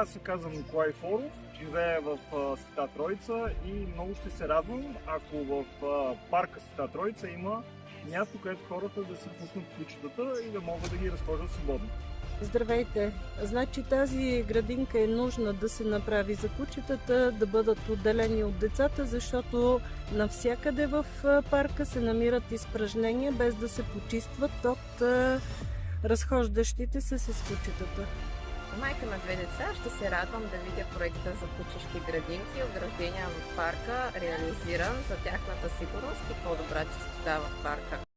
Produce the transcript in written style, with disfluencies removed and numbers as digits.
Аз се казвам Николай Форов, живея в Света Троица и много ще се радвам, ако в парка Света Троица има място, където хората да си пуснат кучетата и да могат да ги разхождат свободно. Здравейте! Значи тази градинка е нужна да се направи за кучетата, да бъдат отделени от децата, защото навсякъде в парка се намират изпражнения, без да се почистват от разхождащите се с кучетата. Майка на две деца, ще се радвам да видя проекта за кучешки градинки и ограждения в парка, реализиран за тяхната сигурност и по-добра чистота в парка.